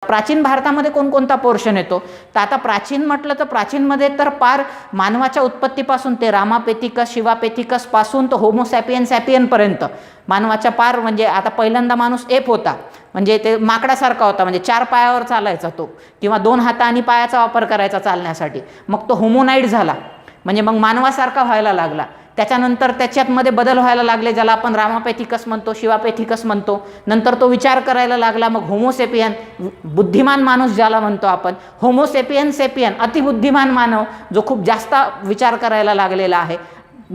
प्राचीन भारतामध्ये कोणकोणता पोर्शन येतो? तर आता प्राचीन म्हटलं तर प्राचीनमध्ये तर पार मानवाच्या उत्पत्तीपासून ते रामापेथिकस शिवापेथिकस पासून तर होमोसॅपियन सॅपियनपर्यंत मानवाच्या पार म्हणजे आता पहिल्यांदा माणूस एप होता, म्हणजे ते माकडासारखा होता, म्हणजे 4 पायावर चालायचा तो, किंवा 2 हात आणि पायाचा वापर करायचा चालण्यासाठी. मग तो होमोनाइड झाला, म्हणजे मग मानवासारखा व्हायला लागला. त्याच्यानंतर त्याच्यामध्ये बदल व्हायला लागले, ज्याला आपण रामापेथिकस म्हणतो, शिवापेथिकस म्हणतो. नंतर तो विचार करायला लागला, मग होमोसेपियन बुद्धिमान माणूस ज्याला म्हणतो आपण, होमोसेपियन सेपियन अतिबुद्धिमान मानव जो खूप जास्त विचार करायला लागलेला आहे.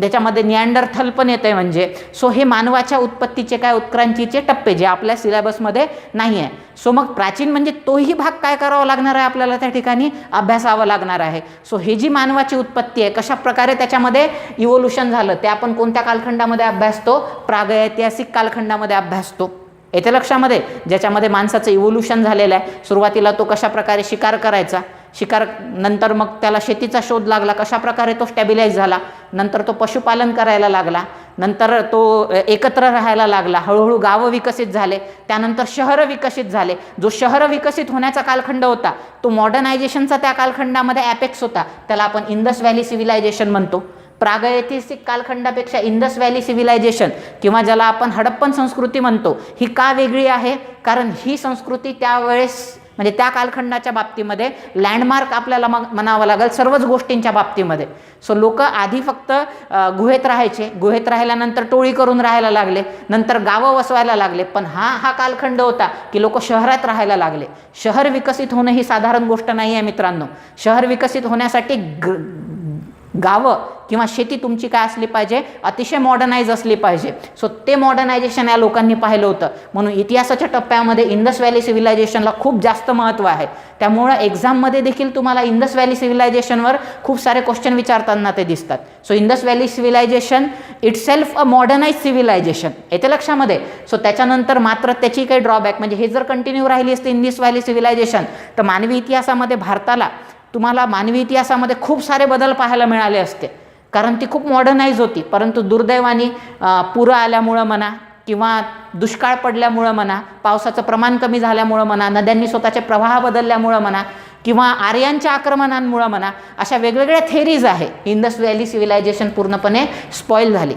त्याच्यामध्ये निअँडरथल पण येते. म्हणजे सो हे मानवाच्या उत्पत्तीचे काय उत्क्रांतीचे टप्पे जे आपल्या सिलेबसमध्ये नाही आहे. सो मग प्राचीन म्हणजे तोही भाग काय करावा लागणार आहे आपल्याला त्या ठिकाणी अभ्यासावं लागणार आहे. सो हे जी मानवाची उत्पत्ती आहे कशा प्रकारे त्याच्यामध्ये इव्होल्युशन झालं ते आपण कोणत्या कालखंडामध्ये अभ्यासतो? प्रागैतिहासिक कालखंडामध्ये अभ्यासतो. येते लक्षामध्ये? ज्याच्यामध्ये माणसाचं इव्होल्युशन झालेलं आहे. सुरुवातीला तो कशा प्रकारे शिकार करायचा, शिकार नंतर मग त्याला शेतीचा शोध लागला, कशा प्रकारे तो स्टॅबिलाइज झाला, नंतर तो पशुपालन करायला लागला, नंतर तो एकत्र राहायला लागला, हळूहळू गावं विकसित झाले, त्यानंतर शहरं विकसित झाले. जो शहरं विकसित होण्याचा कालखंड होता तो मॉडर्नायझेशनचा त्या कालखंडामध्ये ॲपेक्स होता, त्याला आपण इंडस व्हॅली सिव्हिलायझेशन म्हणतो. प्रागैतिहासिक कालखंडापेक्षा इंडस व्हॅली सिव्हिलायझेशन किंवा ज्याला आपण हडप्पन संस्कृती म्हणतो ही का वेगळी आहे? कारण ही संस्कृती त्यावेळेस म्हणजे त्या कालखंडाच्या बाबतीमध्ये लँडमार्क आपल्याला मग म्हणावं लागेल सर्वच गोष्टींच्या बाबतीमध्ये. सो लोक आधी फक्त गुहेत राहायचे, गुहेत राहिल्यानंतर टोळी करून राहायला लागले, नंतर गावं वसवायला लागले. पण हा कालखंड होता की लोक शहरात राहायला लागले. शहर विकसित होणं ही साधारण गोष्ट नाही आहे मित्रांनो. शहर विकसित होण्यासाठी गावं किंवा शेती तुमची काय असली पाहिजे? अतिशय मॉडर्नाइज असली पाहिजे. सो ते मॉडर्नायझेशन या लोकांनी पाहिलं होतं. म्हणून इतिहासाच्या टप्प्यामध्ये इंडस व्हॅली सिव्हिलायझेशनला खूप जास्त महत्त्व आहे. त्यामुळं एक्झाममध्ये देखील तुम्हाला इंडस व्हॅली सिव्हिलायझेशनवर खूप सारे क्वेश्चन विचारताना ते दिसतात. So Indus valley civilization itself a modernize civilization येते लक्षामध्ये. सो त्याच्यानंतर मात्र त्याची काही ड्रॉबॅक म्हणजे हे जर कंटिन्यू राहिली असते इंडस व्हॅली सिव्हिलायझेशन तर मानवी इतिहासामध्ये भारताला तुम्हाला मानवी इतिहासामध्ये खूप सारे बदल पाहायला मिळाले असते, कारण ती खूप मॉडर्नाइज होती. परंतु दुर्दैवाने पुरं आल्यामुळं म्हणा किंवा दुष्काळ पडल्यामुळं म्हणा, पावसाचं प्रमाण कमी झाल्यामुळं म्हणा, नद्यांनी स्वतःचे प्रवाह बदलल्यामुळं म्हणा किंवा आर्यांच्या आक्रमणांमुळं म्हणा, अशा वेगवेगळ्या थेरीज आहे. इंडस व्हॅली सिव्हिलायझेशन पूर्णपणे स्पॉईल झाली.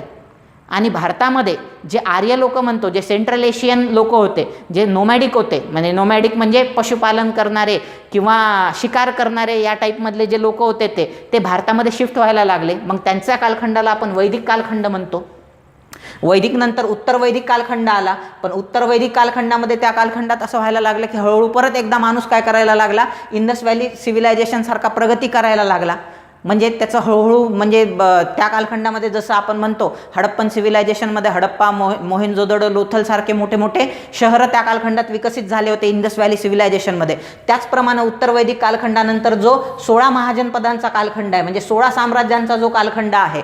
आणि भारतामध्ये जे आर्य लोक म्हणतो, जे सेंट्रल एशियन लोक होते, जे नोमॅडिक होते, म्हणजे नोमॅडिक म्हणजे पशुपालन करणारे किंवा शिकार करणारे या टाईपमधले जे लोक होते ते भारतामध्ये शिफ्ट व्हायला लागले. मग त्यांच्या कालखंडाला आपण वैदिक कालखंड म्हणतो. वैदिक नंतर उत्तर वैदिक कालखंड आला. पण उत्तर वैदिक कालखंडामध्ये त्या कालखंडात असं व्हायला लागलं की हळूहळू परत एकदा माणूस काय करायला लागला? इंडस व्हॅली सिव्हिलायझेशन सारखा प्रगती करायला लागला. म्हणजे त्याचं हळूहळू म्हणजे त्या कालखंडामध्ये जसं आपण म्हणतो हडप्पन सिव्हिलायझेशनमध्ये हडप्पा मोहेंजोदडो लोथल सारखे मोठे मोठे शहरं त्या कालखंडात विकसित झाले होते इंडस व्हॅली सिव्हिलायझेशनमध्ये. त्याचप्रमाणे उत्तर वैदिक कालखंडानंतर जो 16 महाजनपदांचा कालखंड आहे, म्हणजे 16 साम्राज्यांचा जो कालखंड आहे,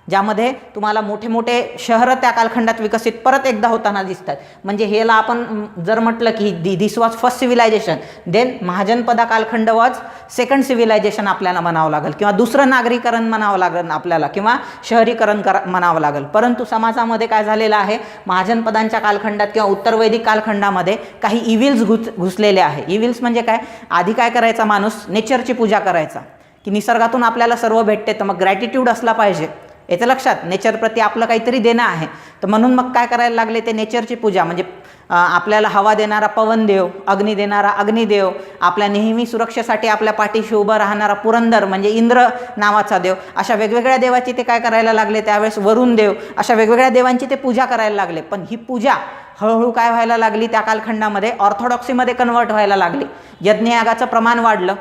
ज्यामध्ये तुम्हाला मोठे मोठे शहरं त्या कालखंडात विकसित परत एकदा होताना दिसतात. म्हणजे हेला आपण जर म्हटलं की this was first civilization, then Mahajanapada कालखंड वॉज सेकंड सिव्हिलायझेशन आपल्याला म्हणावं लागेल, किंवा दुसरं नागरीकरण म्हणावं लागेल आपल्याला, किंवा शहरीकरण म्हणावं लागेल. परंतु समाजामध्ये काय झालेलं आहे? महाजनपदांच्या कालखंडात किंवा उत्तर वैदिक कालखंडामध्ये काही इव्हिल्स घुसलेले आहे. इव्हिल्स म्हणजे काय? आधी काय करायचा माणूस? नेचरची पूजा करायचा, की निसर्गातून आपल्याला सर्व भेटते तर मग ग्रॅटिट्यूड असला पाहिजे. याचं लक्षात, नेचरप्रती आपलं काहीतरी देणं आहे. तर म्हणून मग काय करायला लागले? ते नेचरची पूजा, म्हणजे आपल्याला हवा देणारा पवनदेव, अग्नी देणारा अग्निदेव, आपल्या नेहमी सुरक्षेसाठी आपल्या पाठीशी उभं राहणारा पुरंदर म्हणजे इंद्र नावाचा देव, अशा वेगवेगळ्या देवाची ते काय करायला लागले त्यावेळेस? वरुण देव, अशा वेगवेगळ्या देवांची ते पूजा करायला लागले. पण ही पूजा हळूहळू काय व्हायला लागली? त्या कालखंडामध्ये ऑर्थोडॉक्सीमध्ये कन्वर्ट व्हायला लागली. यज्ञयागाचं प्रमाण वाढलं,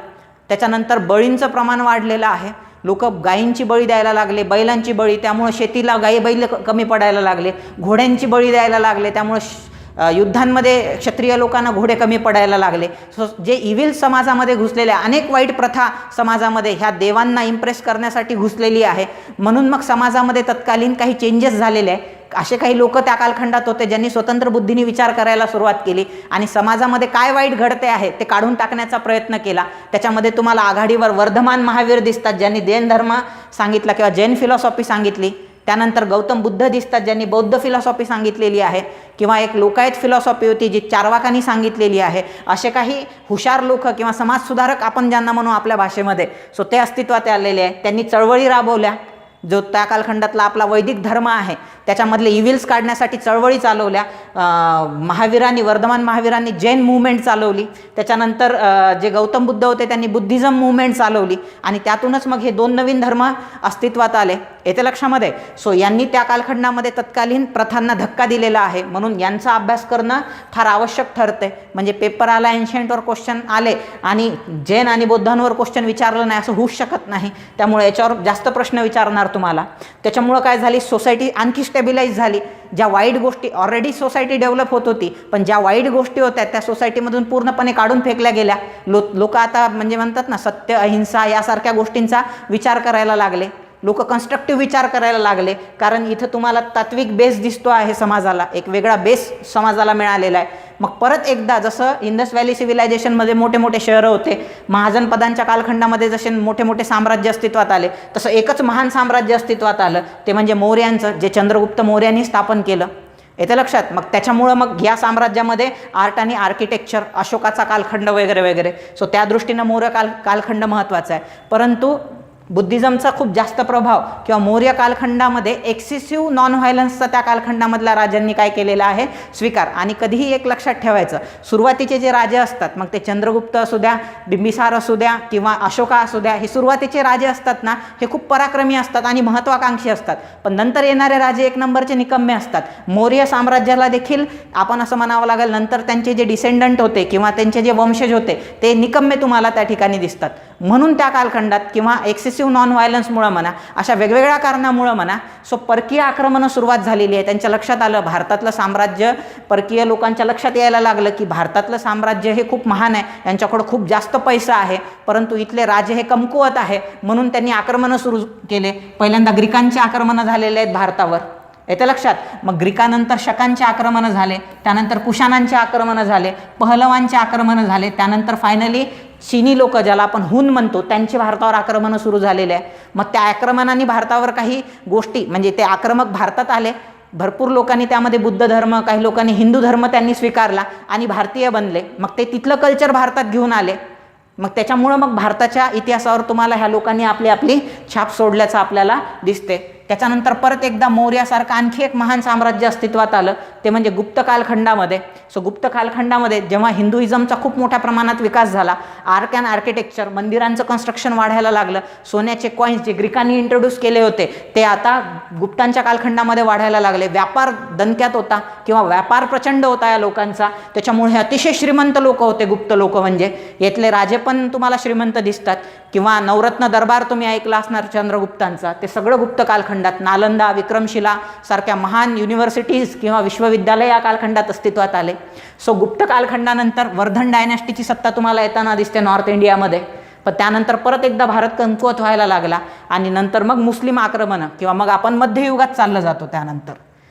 त्याच्यानंतर बळींचं प्रमाण वाढलेलं आहे. लोक गायींची बळी द्यायला लागले, बैलांची बळी, त्यामुळे शेतीला गायी बैल कमी पडायला लागले. घोड्यांची बळी द्यायला लागले, त्यामुळे युद्धांमध्ये क्षत्रिय लोकांना घोडे कमी पडायला लागले. सो जे इव्हिल समाजामध्ये घुसलेल्या अनेक वाईट प्रथा समाजामध्ये ह्या देवांना इम्प्रेस करण्यासाठी घुसलेली आहे. म्हणून मग समाजामध्ये तत्कालीन काही चेंजेस झालेले आहे. असे काही लोक त्या कालखंडात होते ज्यांनी स्वतंत्र बुद्धीने विचार करायला सुरुवात केली आणि समाजामध्ये काय वाईट घडते आहे ते काढून टाकण्याचा प्रयत्न केला. त्याच्यामध्ये तुम्हाला आघाडीवर वर्धमान महावीर दिसतात, ज्यांनी जैन धर्म सांगितला किंवा जैन फिलॉसॉफी सांगितली. त्यानंतर गौतम बुद्ध दिसतात, ज्यांनी बौद्ध फिलॉसॉफी सांगितलेली आहे, किंवा एक लोकायत फिलॉसॉफी होती जी चार्वाकांनी सांगितलेली आहे. असे काही हुशार लोक किंवा समाजसुधारक आपण ज्यांना म्हणू आपल्या भाषेमध्ये, सो ते अस्तित्वात आलेले आहे. त्यांनी चळवळी राबवल्या. जो त्या कालखंडातला आपला वैदिक धर्म आहे त्याच्यामधले इव्हिल्स काढण्यासाठी चळवळी चालवल्या. महावीरांनी, वर्धमान महावीरांनी जैन मुवमेंट चालवली. त्याच्यानंतर जे गौतम बुद्ध होते त्यांनी बुद्धिझम मुवमेंट चालवली आणि त्यातूनच मग हे 2 नवीन धर्म अस्तित्वात आले. येते लक्षामध्ये. सो यांनी त्या कालखंडामध्ये तत्कालीन प्रथांना धक्का दिलेला आहे, म्हणून यांचा अभ्यास करणं फार आवश्यक ठरते. म्हणजे पेपर आला, एन्शंटवर क्वेश्चन आले आणि जैन आणि बौद्धांवर क्वेश्चन विचारलं नाही असं होऊच शकत नाही. त्यामुळे याच्यावर जास्त प्रश्न विचारणार तुम्हाला. त्याच्यामुळं काय झाली, सोसायटी आणखी स्टेबिलाईज झाली. ज्या वाईट गोष्टी, ऑलरेडी सोसायटी डेव्हलप होत होती, पण ज्या वाईट गोष्टी होत्या त्या सोसायटीमधून पूर्णपणे काढून फेकल्या गेल्या. लोक आता म्हणजे म्हणतात ना, सत्य, अहिंसा यासारख्या गोष्टींचा विचार करायला लागले. लोक कन्स्ट्रक्टिव्ह विचार करायला लागले, कारण इथं तुम्हाला तात्विक बेस दिसतो आहे समाजाला, एक वेगळा बेस समाजाला मिळालेला आहे. मग परत एकदा जसं इंडस व्हॅली सिव्हिलायझेशनमध्ये मोठे मोठे शहरं होते, महाजनपदांच्या कालखंडामध्ये जसे मोठे मोठे साम्राज्य अस्तित्वात आले, तसं एकच महान साम्राज्य अस्तित्वात आलं, ते म्हणजे मौर्यांचं, जे चंद्रगुप्त मौर्यांनी स्थापन केलं. येते लक्षात. मग त्याच्यामुळं मग या साम्राज्यामध्ये आर्ट आणि आर्किटेक्चर, अशोकाचा कालखंड वगैरे वगैरे, सो त्या दृष्टीनं मौर्य कालखंड महत्त्वाचा आहे. परंतु बुद्धिझमचा खूप जास्त प्रभाव किंवा मौर्य कालखंडामध्ये एक्सेसिव्ह नॉन व्हायलन्सचा त्या कालखंडामधल्या राजांनी काय केलेला आहे, स्वीकार. आणि कधीही एक लक्षात ठेवायचं, सुरुवातीचे जे राजे असतात, मग ते चंद्रगुप्त असू द्या, बिंबिसार असू द्या किंवा अशोका असू द्या, हे सुरुवातीचे राजे असतात ना, हे खूप पराक्रमी असतात आणि महत्त्वाकांक्षी असतात. पण नंतर येणारे राजे एक नंबरचे निकम्मे असतात. मौर्य साम्राज्याला देखील आपण असं म्हणावं लागेल, नंतर त्यांचे जे डिसेंडंट होते किंवा त्यांचे जे वंशज होते ते निकम्मे तुम्हाला त्या ठिकाणी दिसतात. म्हणून त्या कालखंडात किंवा एक्सेसिव्ह नॉन व्हायलन्समुळं म्हणा, अशा वेगवेगळ्या कारणामुळं म्हणा, सो परकीय आक्रमणं सुरुवात झालेली आहे. त्यांच्या लक्षात आलं, भारतातलं साम्राज्य, परकीय लोकांच्या लक्षात यायला लागलं की भारतातलं साम्राज्य हे खूप महान आहे, यांच्याकडं खूप जास्त पैसा आहे, परंतु इथले राजे हे कमकुवत आहे. म्हणून त्यांनी आक्रमणं सुरू केले. पहिल्यांदा ग्रीकांची आक्रमणं झालेले आहेत भारतावर. येते लक्षात. मग ग्रीकानंतर शकांचे आक्रमणं झाले, त्यानंतर कुशाणांचे आक्रमणं झाले, पहलवांचे आक्रमणं झाले, त्यानंतर फायनली चीनी लोक, ज्याला आपण हुन म्हणतो, त्यांची भारतावर आक्रमणं सुरू झालेले आहे. मग त्या आक्रमणांनी भारतावर काही गोष्टी, म्हणजे ते आक्रमक भारतात आले, भरपूर लोकांनी त्यामध्ये बुद्ध धर्म, काही लोकांनी हिंदू धर्म त्यांनी स्वीकारला आणि भारतीय बनले. मग ते तिथलं कल्चर भारतात घेऊन आले. मग त्याच्यामुळं मग भारताच्या इतिहासावर तुम्हाला ह्या लोकांनी आपली आपली छाप सोडल्याचं आपल्याला दिसते. त्याच्यानंतर परत एकदा मौर्यासारखं आणखी एक महान साम्राज्य अस्तित्वात आलं, ते म्हणजे गुप्त कालखंडामध्ये. सो गुप्त कालखंडामध्ये जेव्हा हिंदुइझमचा खूप मोठ्या प्रमाणात विकास झाला, आर्ट अँड आर्किटेक्चर, मंदिरांचं कन्स्ट्रक्शन वाढायला लागलं, सोन्याचे कॉईन्स जे ग्रीकांनी इंट्रोड्यूस केले होते ते आता गुप्तांच्या कालखंडामध्ये वाढायला लागले. व्यापार दणक्यात होता किंवा व्यापार प्रचंड होता या लोकांचा, त्याच्यामुळे हे अतिशय श्रीमंत लोक होते गुप्त लोक. म्हणजे येथले राजे पण तुम्हाला श्रीमंत दिसतात, किंवा नवरत्न दरबार तुम्ही ऐकला असणार चंद्रगुप्तांचा, ते सगळं गुप्त कालखंडात. नालंदा, विक्रमशिला सारख्या महान युनिव्हर्सिटीज किंवा विश्वविद्यालय या कालखंडात अस्तित्वात आले. सो गुप्त कालखंडानंतर वर्धन डायनॅस्टीची सत्ता तुम्हाला येताना दिसते नॉर्थ इंडियामध्ये. पण त्यानंतर परत एकदा भारत कमकुवत व्हायला लागला आणि नंतर मग मुस्लिम आक्रमणं, किंवा मग आपण मध्ययुगात चाललं जातो त्यानंतर.